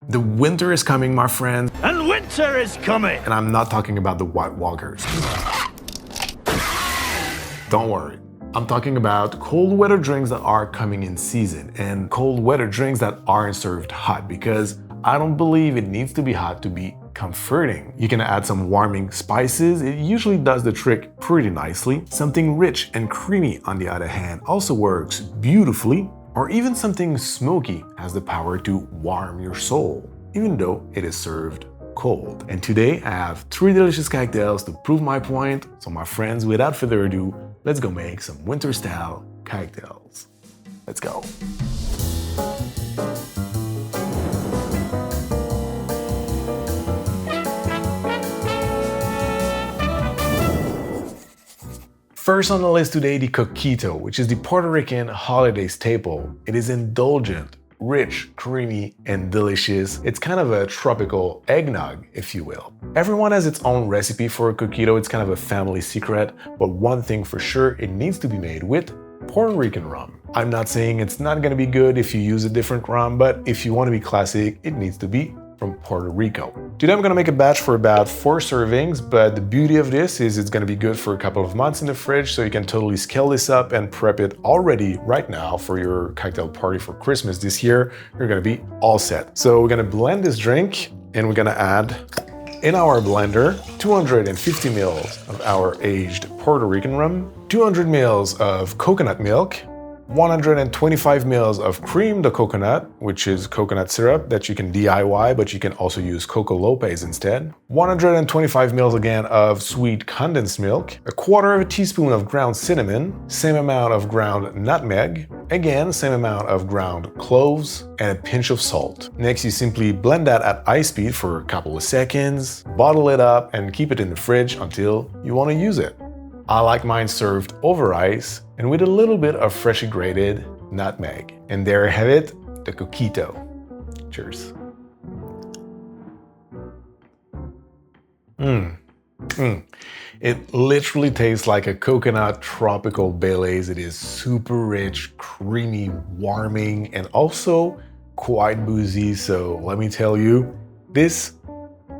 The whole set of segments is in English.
The winter is coming, my friend. And winter is coming! And I'm not talking about the White Walkers. Don't worry. I'm talking about cold weather drinks that are coming in season and cold weather drinks that aren't served hot, because I don't believe it needs to be hot to be comforting. You can add some warming spices. It usually does the trick pretty nicely. Something rich and creamy, on the other hand, also works beautifully. Or even something smoky has the power to warm your soul, even though it is served cold. And today I have 3 delicious cocktails to prove my point. So my friends, without further ado, let's go make some winter style cocktails. Let's go. First on the list today, the Coquito, which is the Puerto Rican holiday staple. It is indulgent, rich, creamy, and delicious. It's kind of a tropical eggnog, if you will. Everyone has its own recipe for a Coquito. It's kind of a family secret, but one thing for sure, it needs to be made with Puerto Rican rum. I'm not saying it's not gonna be good if you use a different rum, but if you wanna be classic, it needs to be from Puerto Rico. Today I'm gonna make a batch for about 4 servings, but the beauty of this is it's gonna be good for a couple of months in the fridge, so you can totally scale this up and prep it already right now for your cocktail party for Christmas this year. You're gonna be all set. So we're gonna blend this drink and we're gonna add in our blender 250 ml of our aged Puerto Rican rum, 200 ml of coconut milk, 125 ml of Creme of Coconut, which is coconut syrup that you can DIY, but you can also use Coco Lopez instead. 125 ml again of sweet condensed milk, a quarter of a teaspoon of ground cinnamon, same amount of ground nutmeg, again same amount of ground cloves, and a pinch of salt. Next, you simply blend that at high speed for a couple of seconds, bottle it up, and keep it in the fridge until you want to use it. I like mine served over ice and with a little bit of freshly grated nutmeg. And there you have it, the Coquito. Cheers. It literally tastes like a coconut tropical Baileys. It is super rich, creamy, warming, and also quite boozy. So let me tell you, this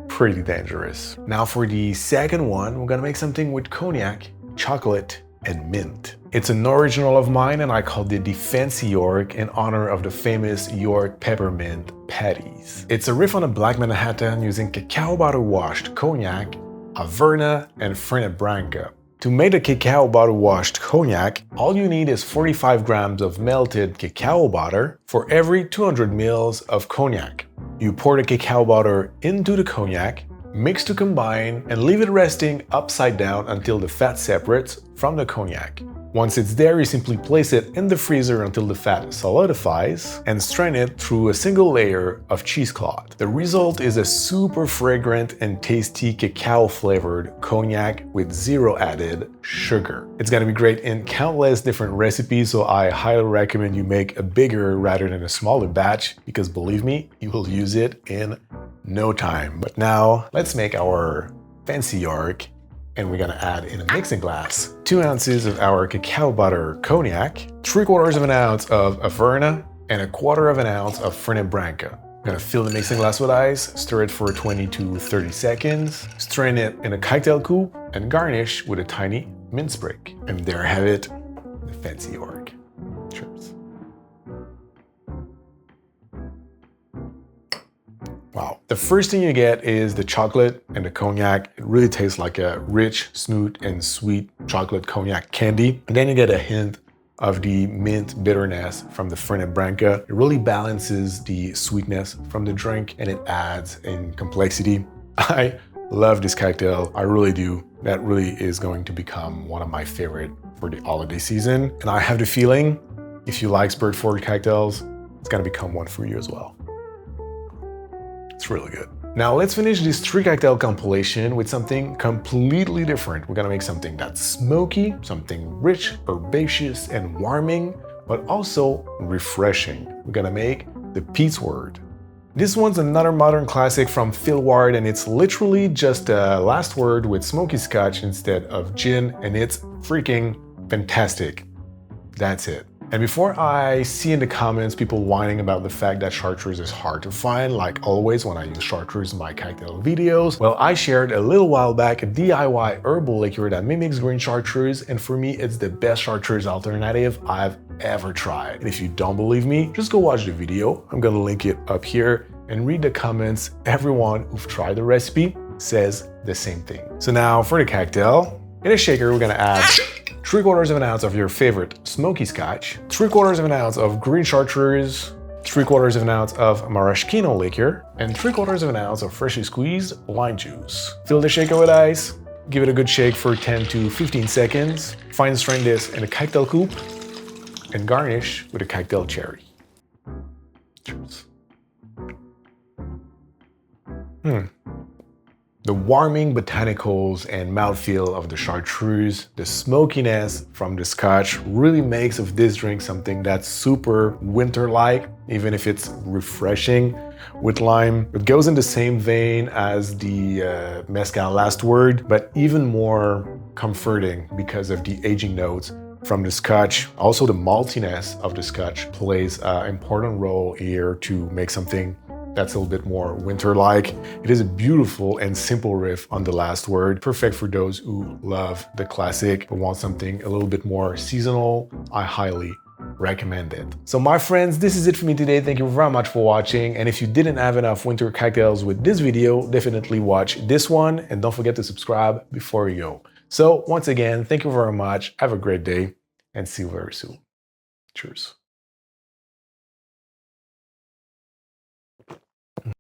pretty dangerous. Now for the second one, we're gonna make something with cognac, chocolate, and mint. It's an original of mine and I called it the Fancy York in honor of the famous York peppermint patties. It's a riff on a black Manhattan using cacao butter washed cognac, Averna, and Fernet Branca. To make the cacao butter washed cognac, all you need is 45 grams of melted cacao butter for every 200 ml of cognac. You pour the cacao butter into the cognac, mix to combine, and leave it resting upside down until the fat separates from the cognac. Once it's there, you simply place it in the freezer until the fat solidifies and strain it through a single layer of cheesecloth. The result is a super fragrant and tasty cacao-flavored cognac with 0 added sugar. It's gonna be great in countless different recipes, so I highly recommend you make a bigger rather than a smaller batch, because believe me, you will use it in no time. But now, let's make our Fancy York, and we're gonna add in a mixing glass 2 ounces of our cacao butter cognac, 3/4 of an ounce of Averna, and 1/4 of an ounce of Fernet Branca. I'm gonna fill the mixing glass with ice, stir it for 20 to 30 seconds, strain it in a cocktail coupe, and garnish with a tiny mint sprig. And there I have it, the Fancy York. Cheers. Wow. The first thing you get is the chocolate and the cognac. It really tastes like a rich, smooth, and sweet chocolate cognac candy. And then you get a hint of the mint bitterness from the Fernet Branca. It really balances the sweetness from the drink and it adds in complexity. I love this cocktail. I really do. That really is going to become one of my favorite for the holiday season. And I have the feeling, if you like spirit forward cocktails, it's gonna become one for you as well. It's really good. Now let's finish this 3 cocktail compilation with something completely different. We're gonna make something that's smoky, something rich, herbaceous, and warming, but also refreshing. We're gonna make the Pete's Word. This one's another modern classic from Phil Ward, and it's literally just a last word with Smoky Scotch instead of gin, and it's freaking fantastic. That's it. And before I see in the comments people whining about the fact that chartreuse is hard to find, like always when I use chartreuse in my cocktail videos, well, I shared a little while back a DIY herbal liqueur that mimics green chartreuse, and for me, it's the best chartreuse alternative I've ever tried. And if you don't believe me, just go watch the video. I'm gonna link it up here and read the comments. Everyone who've tried the recipe says the same thing. So now for the cocktail, in a shaker, we're gonna add 3/4 of an ounce of your favorite Smoky Scotch, 3/4 of an ounce of Green Chartreuse, 3/4 of an ounce of Maraschino liquor, and 3/4 of an ounce of freshly squeezed lime juice. Fill the shaker with ice, give it a good shake for 10 to 15 seconds, fine strain this in a cocktail coupe, and garnish with a cocktail cherry. Cheers. The warming botanicals and mouthfeel of the chartreuse, the smokiness from the scotch really makes of this drink something that's super winter-like, even if it's refreshing with lime. It goes in the same vein as the mezcal last word, but even more comforting because of the aging notes from the scotch. Also, the maltiness of the scotch plays an important role here to make something that's a little bit more winter-like. It is a beautiful and simple riff on the last word, perfect for those who love the classic but want something a little bit more seasonal. I highly recommend it. So my friends, this is it for me today. Thank you very much for watching. And if you didn't have enough winter cocktails with this video, definitely watch this one and don't forget to subscribe before you go. So once again, thank you very much. Have a great day and see you very soon. Cheers.